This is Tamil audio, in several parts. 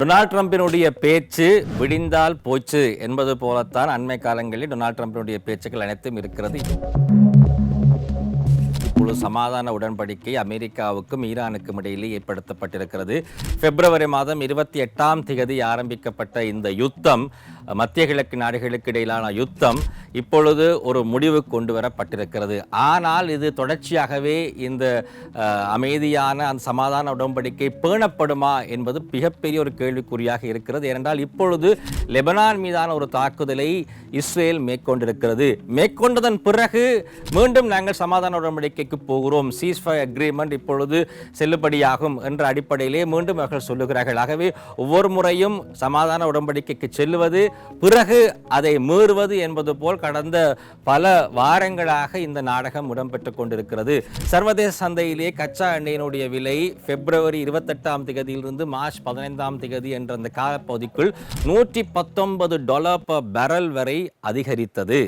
டொனால்ட் ட்ரம்பினுடைய பேச்சு விடிந்தால் போச்சு என்பது போலத்தான் அண்மை காலங்களில் டொனால்ட் ட்ரம்பினுடைய பேச்சுக்கள் அனைத்தும் இருக்கிறது. இப்பொழுது சமாதான உடன்படிக்கை அமெரிக்காவுக்கும் ஈரானுக்கும் இடையிலே ஏற்படுத்தப்பட்டிருக்கிறது. பிப்ரவரி மாதம் 28ஆம் தேதி ஆரம்பிக்கப்பட்ட இந்த யுத்தம், மத்திய கிழக்கு நாடுகளுக்கு இடையிலான யுத்தம் இப்பொழுது ஒரு முடிவு கொண்டு வரப்பட்டிருக்கிறது. ஆனால் இது தொடர்ச்சியாகவே இந்த அமைதியான அந்த சமாதான உடன்படிக்கை பேணப்படுமா என்பது மிகப்பெரிய ஒரு கேள்விக்குறியாக இருக்கிறது. ஏனென்றால் இப்பொழுது லெபனான் மீதான ஒரு தாக்குதலை இஸ்ரேல் மேற்கொண்டிருக்கிறது. மேற்கொண்டதன் பிறகு மீண்டும் நாங்கள் சமாதான உடன்படிக்கைக்கு போகிறோம், சீஸ்ஃபயர் அக்ரிமெண்ட் இப்பொழுது செல்லுபடியாகும் என்ற அடிப்படையிலே மீண்டும் அவர்கள் சொல்லுகிறார்கள். ஆகவே ஒவ்வொரு முறையும் சமாதான உடன்படிக்கைக்கு செல்லுவது, பிறகு அதை மீறுவது என்பது போல் கடந்த பல வாரங்களாக இந்த நாடகம் இடம்பெற்றுக் கொண்டிருக்கிறது. சர்வதேச சந்தையிலே கச்சா எண்ணெயினுடைய விலை பிப்ரவரி 28ஆம் தேதியிலிருந்து மார்ச் 15ஆம் தேதி என்ற அந்த காலப்பகுதிக்குள் $119 per barrel வரை அதிகரித்தது.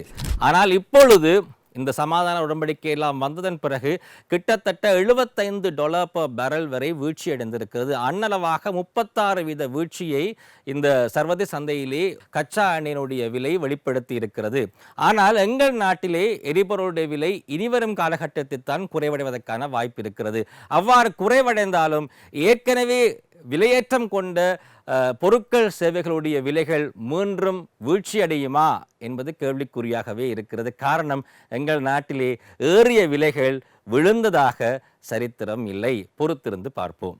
ஆனால் இப்பொழுது இந்த சமாதான உடன்படிக்கை எல்லாம் வந்ததன் பிறகு கிட்டத்தட்ட $75 per barrel வரை வீழ்ச்சி அடைந்திருக்கிறது. அன்னளவாக 36% வீழ்ச்சியை இந்த சர்வதேச சந்தையிலே கச்சா எண்ணெயினுடைய விலை வெளிப்படுத்தி இருக்கிறது. ஆனால் எங்கள் நாட்டிலே எரிபொருளுடைய விலை இனிவரும் காலகட்டத்தில் தான் குறைவடைவதற்கான வாய்ப்பு இருக்கிறது. அவ்வாறு குறைவடைந்தாலும் ஏற்கனவே விலையேற்றம் கொண்ட பொருட்கள் சேவைகளுடைய விலைகள் மீண்டும் வீழ்ச்சி அடையுமா என்பது கேள்விக்குறியாகவே இருக்கிறது. காரணம், எங்கள் நாட்டிலே ஏறிய விலைகள் விழுந்ததாக சரித்திரம் இல்லை. பொறுத்திருந்து பார்ப்போம்.